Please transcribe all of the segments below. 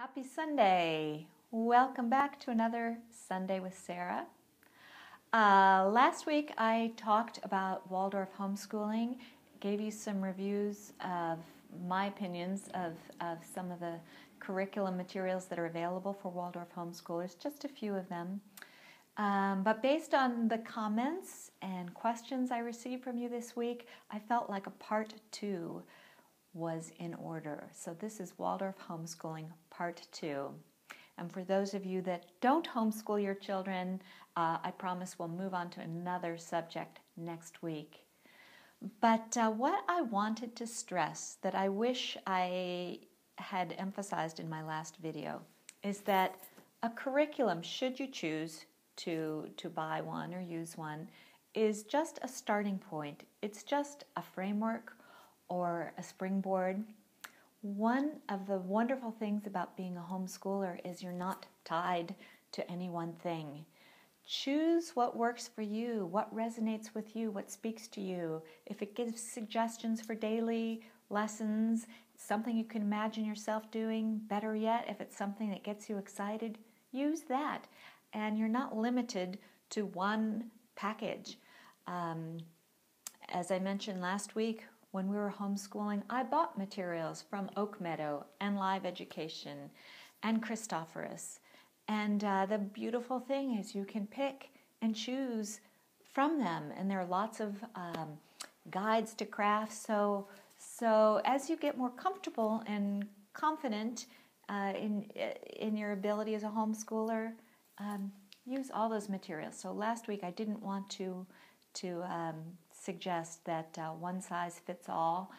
Happy Sunday. Welcome back to another Sunday with Sarah. Last week I talked about Waldorf homeschooling, gave you some reviews of my opinions of some of the curriculum materials that are available for Waldorf homeschoolers, just a few of them. But based on the comments and questions I received from you this week, I felt like a part 2 was in order. So this is Waldorf Homeschooling Part 2. And for those of you that don't homeschool your children, I promise we'll move on to another subject next week. But what I wanted to stress that I wish I had emphasized in my last video is that a curriculum, should you choose to buy one or use one, is just a starting point. It's just a framework or a springboard. One of the wonderful things about being a homeschooler is you're not tied to any one thing. Choose what works for you, what resonates with you, what speaks to you. If it gives suggestions for daily lessons, something you can imagine yourself doing, better yet, if it's something that gets you excited, use that. And you're not limited to one package. As I mentioned last week, when we were homeschooling, I bought materials from Oak Meadow and Live Education and Christophorus. And the beautiful thing is you can pick and choose from them. And there are lots of guides to crafts. So as you get more comfortable and confident in your ability as a homeschooler, use all those materials. So last week I didn't want to suggest that one size fits all,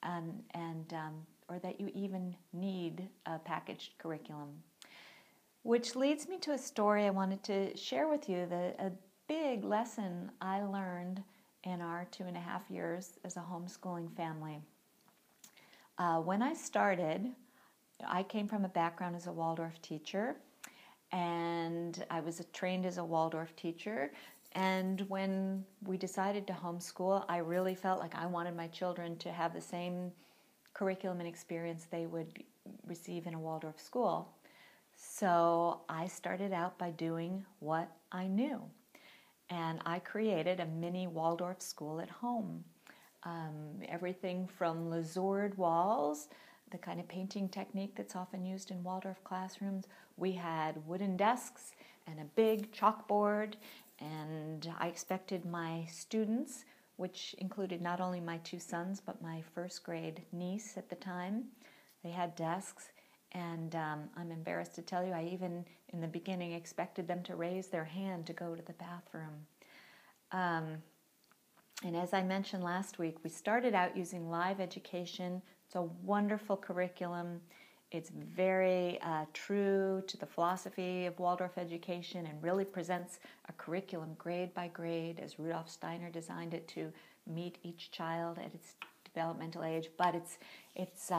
or that you even need a packaged curriculum. Which leads me to a story I wanted to share with you, a big lesson I learned in our 2.5 years as a homeschooling family. When I started, I came from a background as a Waldorf teacher, and I was trained as a Waldorf teacher. And when we decided to homeschool, I really felt like I wanted my children to have the same curriculum and experience they would receive in a Waldorf school. So I started out by doing what I knew. And I created a mini Waldorf school at home. Everything from lazured walls, the kind of painting technique that's often used in Waldorf classrooms. We had wooden desks and a big chalkboard. And I expected my students, which included not only my 2 sons, but my first grade niece at the time. They had desks, and I'm embarrassed to tell you, I even in the beginning expected them to raise their hand to go to the bathroom. And as I mentioned last week, we started out using Live Education. It's a wonderful curriculum. It's very true to the philosophy of Waldorf education and really presents a curriculum grade by grade as Rudolf Steiner designed it to meet each child at its developmental age. But it's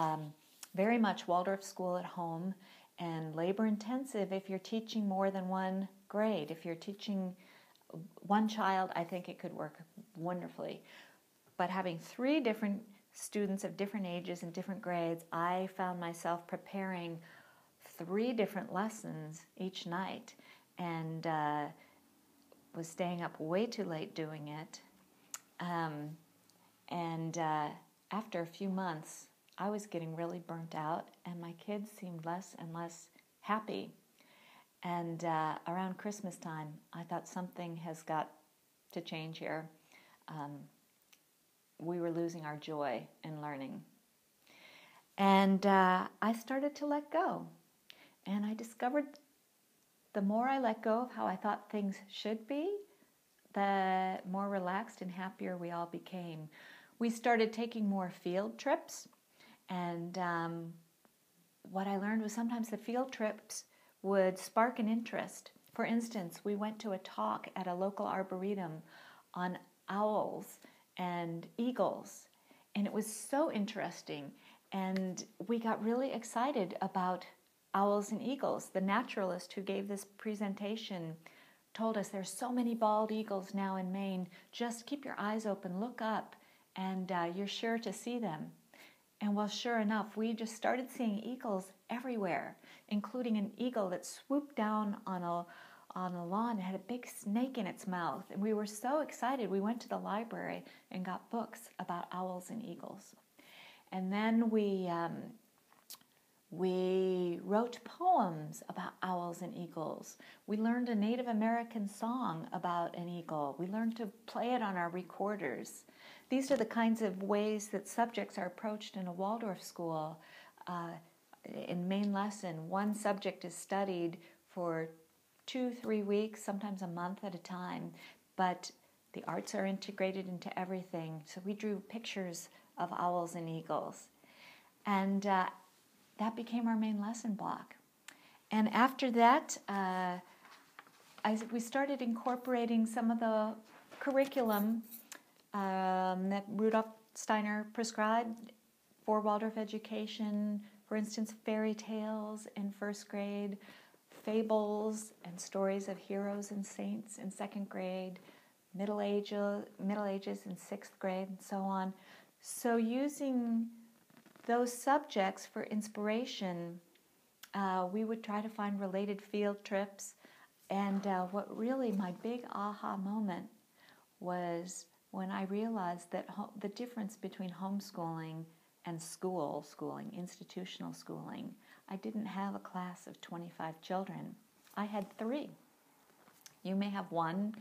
very much Waldorf school at home and labor intensive if you're teaching more than one grade. If you're teaching one child, I think it could work wonderfully. But having 3 different students of different ages and different grades, I found myself preparing 3 different lessons each night and was staying up way too late doing it. After a few months, I was getting really burnt out and my kids seemed less and less happy. And around Christmas time, I thought something has got to change here. We were losing our joy in learning. And I started to let go. And I discovered the more I let go of how I thought things should be, the more relaxed and happier we all became. We started taking more field trips. And what I learned was sometimes the field trips would spark an interest. For instance, we went to a talk at a local arboretum on owls and eagles, and it was so interesting, and we got really excited about owls and eagles. The naturalist who gave this presentation told us there's so many bald eagles now in Maine, just keep your eyes open, look up, and you're sure to see them. And well, sure enough, we just started seeing eagles everywhere, including an eagle that swooped down on a lawn and had a big snake in its mouth. And we were so excited. We went to the library and got books about owls and eagles. And then we wrote poems about owls and eagles. We learned a Native American song about an eagle. We learned to play it on our recorders. These are the kinds of ways that subjects are approached in a Waldorf school. In main lesson, one subject is studied for 2-3 weeks, sometimes a month at a time, but the arts are integrated into everything. So we drew pictures of owls and eagles. And that became our main lesson block. And after that, we started incorporating some of the curriculum that Rudolf Steiner prescribed for Waldorf education. For instance, fairy tales in first grade, fables and stories of heroes and saints in second grade, Middle Ages in sixth grade, and so on. So using those subjects for inspiration, we would try to find related field trips. And what really my big aha moment was when I realized that the difference between homeschooling and schooling, institutional schooling, I didn't have a class of 25 children. I had 3. You may have 1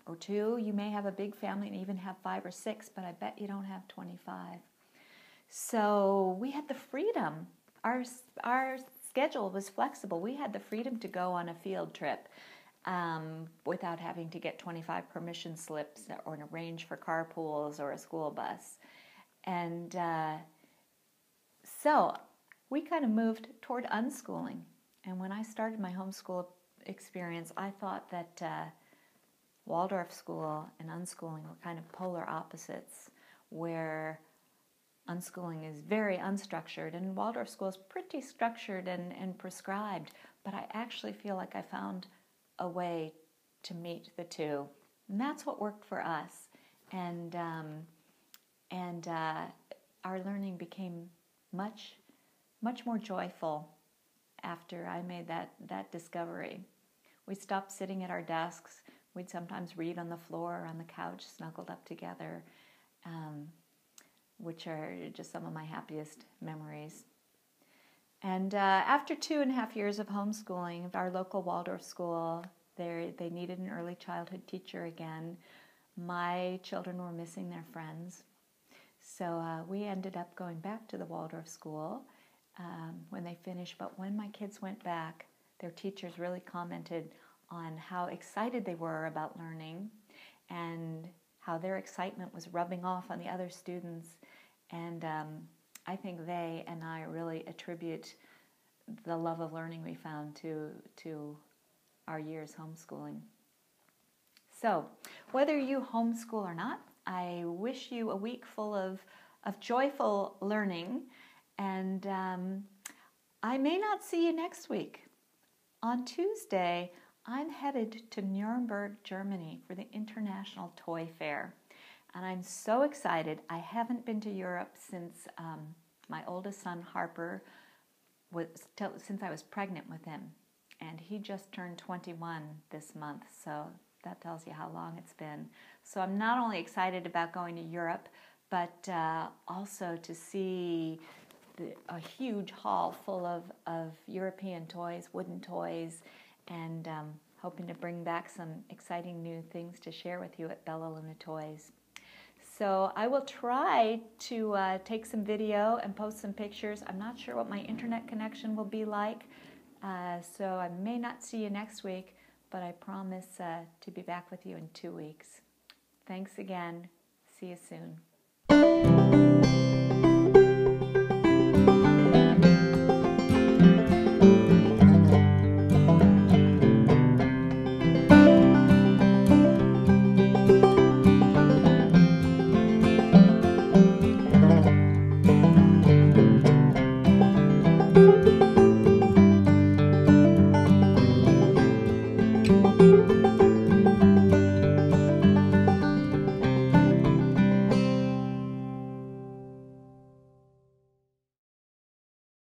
or 2. You may have a big family and even have 5 or 6, but I bet you don't have 25. So we had the freedom. Our schedule was flexible. We had the freedom to go on a field trip without having to get 25 permission slips or arrange for carpools or a school bus. And so we kind of moved toward unschooling. And when I started my homeschool experience, I thought that Waldorf school and unschooling were kind of polar opposites, where unschooling is very unstructured and Waldorf school is pretty structured and prescribed. But I actually feel like I found a way to meet the two. And that's what worked for us. And our learning became much more joyful after I made that discovery. We stopped sitting at our desks. We'd sometimes read on the floor or on the couch, snuggled up together, which are just some of my happiest memories. And after 2.5 years of homeschooling, our local Waldorf school, they needed an early childhood teacher again. My children were missing their friends. So we ended up going back to the Waldorf school when they finished. But when my kids went back, their teachers really commented on how excited they were about learning and how their excitement was rubbing off on the other students. And I think they and I really attribute the love of learning we found to our years homeschooling. So whether you homeschool or not, I wish you a week full of joyful learning, and I may not see you next week. On Tuesday, I'm headed to Nuremberg, Germany for the International Toy Fair, and I'm so excited. I haven't been to Europe since my oldest son, Harper, since I was pregnant with him, and he just turned 21 this month, so that tells you how long it's been. So I'm not only excited about going to Europe, but also to see a huge hall full of European toys, wooden toys, and hoping to bring back some exciting new things to share with you at Bella Luna Toys. So I will try to take some video and post some pictures. I'm not sure what my internet connection will be like, so I may not see you next week, but I promise to be back with you in 2 weeks. Thanks again. See you soon.